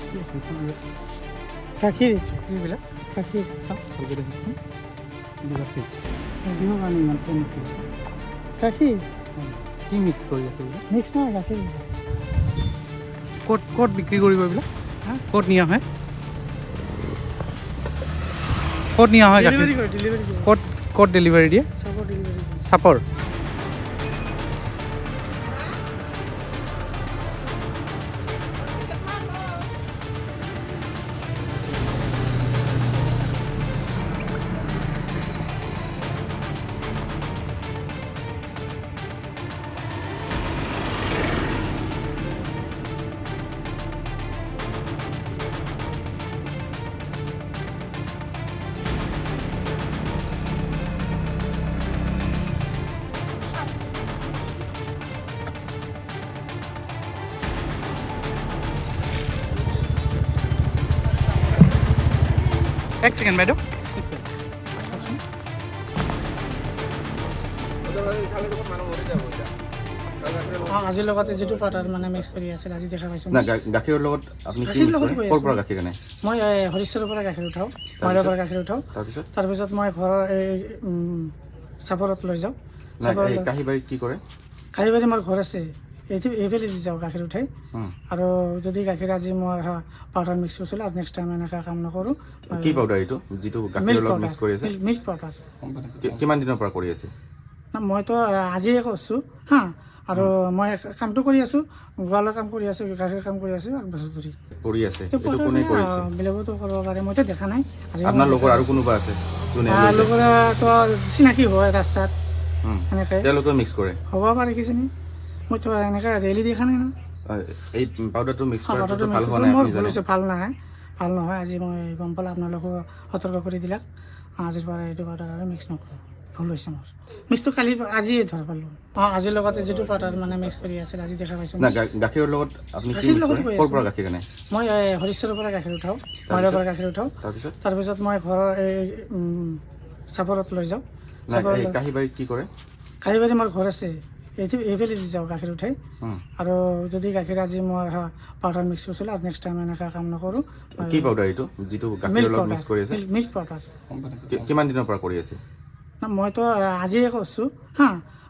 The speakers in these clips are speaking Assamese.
কি আছে চাওঁ গাখীৰ এইবিলাক গাখীৰ চাওঁ ভালকৈ দেখিছোঁ গাখীৰ কিহৰ কাৰণে ইমান পেন কৰিছে গাখীৰ কি মিক্স কৰি আছে এইবিলাক মিক্স নহয় গাখীৰ ক'ত বিক্ৰী কৰিব এইবিলাক হা ক'ত নিয়া হয় ক'ত নিয়া হয় গাখীৰ ডেলিভাৰী কৰে ক'ত ডেলিভাৰী দিয়ে চাবৰ ডেলিভাৰী কৰে চাপৰ এক ছেকেণ্ড বাইদেউ এক ছেকেণ্ড আজিৰ লগতে যিটো পাউডাৰ মানে মিক্স কৰি আছিল আজি দেখা পাইছোঁ না গাখীৰৰ লগত আপুনি কি মিক্স কৰে ক'ৰ পৰা গাখীৰ আনে মই হৰিশ্বৰৰ পৰা গাখীৰ উঠাওঁ মইদাৰ পৰা গাখীৰ উঠাওঁ তাৰপিছত তাৰপিছত মই ঘৰৰ এই চাপৰত লৈ যাওঁ না এই কাঁহীবাৰীত কি কৰে কাহিবাৰী মোৰ ঘৰ আছে এইফালে দি যাওঁ গাখীৰ উঠাই আৰু যদি গাখীৰ আজি মই পাউডাৰ মিক্স কৰিছিলোঁ আৰু নেক্সট টাইম এনেকৈ কাম নকৰোঁ কি পাউডাৰ এইটো যিটো গাখীৰৰ লগত মিক্স কৰি আছে মিল্ক পাউডাৰ কিমান দিনৰ পৰা কৰি আছে না মইতো আজিয়ে কৰিছোঁ হা আৰু মই কামটো কৰি আছোঁ গোৱালৰ কাম কৰি আছোঁ গাখীৰ কাম কৰি আছোঁ এক বছৰ ধৰি কৰি আছে এইটো কোনে কৰিছে বেলেগতো কৰিব পাৰে মইতো দেখা নাই আজি আপোনাৰ লগৰ আৰু কোনোবা আছে যোনে লগৰতো চিনাকি হয় ৰাস্তাত এনেকৈ তেওঁলোকেও মিক্স কৰে হ'ব পাৰে কিজানি মইতো এনেকৈ ৰেলি দেখা নাই না এই পাউডাৰটো মিক্স কৰাটো পাউডাৰটো ভাল মিক্স হোৱা নাই মোৰ আপুনি ভুল জানে হৈছে ভাল নহয় আজি মই গম পালোঁ আপোনালোকো সতৰ্ক কৰি দিলাক আজিৰ পৰা এইটো পাউডাৰ আৰু মিক্স নকৰোঁ ভুল হৈছে মোৰ মিক্সটো কালি আজিয়ে ধৰ পালোঁ আজিৰ লগতে যিটো পাউডাৰ মানে মিক্স কৰি আছিল আজি দেখা পাইছোঁ না গাখীৰৰ লগত আপুনি কি মিক্স কৰে ক'ৰ পৰা গাখীৰ আনে মই হৰিশ্বৰৰ পৰা গাখীৰ উঠাওঁ মইদাৰ পৰা গাখীৰ উঠাওঁ তাৰপিছত মই ঘৰৰ এই চাপৰত লৈ যাওঁ না এই কাঁহীবাৰীত কি কৰে কাহিবাৰী মোৰ ঘৰ আছে এইফালে দি যাওঁ গাখীৰ উঠাই আৰু যদি গাখীৰ আজি মই পাউডাৰ মিক্স কৰিছিলোঁ আৰু নেক্সট টাইম এনেকৈ কাম নকৰোঁ কি পাউডাৰ এইটো যিটো গাখীৰৰ লগত মিক্স কৰি আছে মিল্ক পাউডাৰ কিমান দিনৰ পৰা কৰি আছে না মইতো আজিয়ে কৰিছোঁ হা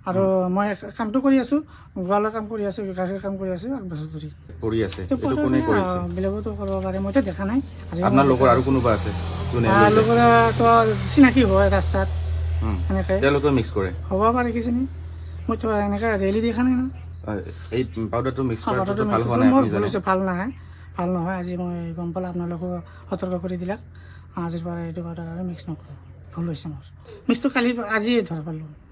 আৰু মই কামটো কৰি আছোঁ গোৱালৰ কাম কৰি আছোঁ গাখীৰ কাম কৰি আছোঁ এক বছৰ ধৰি কৰি আছে এইটো কোনে কৰিছে বেলেগতো কৰিব পাৰে মইতো দেখা নাই আজি আপোনাৰ লগৰ আৰু কোনোবা আছে যোনে লগৰতো চিনাকি হয় ৰাস্তাত এনেকৈ তেওঁলোকেও মিক্স কৰে হ'ব পাৰে কিজানি মইতো এনেকৈ ৰেলি দেখা নাই না এই পাউডাৰটো মিক্স কৰাটো পাউডাৰটো ভাল মিক্স হোৱা নাই মোৰ আপুনি ভুল জানে হৈছে ভাল নহয় আজি মই গম পালোঁ আপোনালোকো সতৰ্ক কৰি দিলাক আজিৰ পৰা এইটো পাউডাৰ আৰু মিক্স নকৰোঁ ভুল হৈছে মোৰ মিক্সটো কালি আজিয়ে ধৰ পালোঁ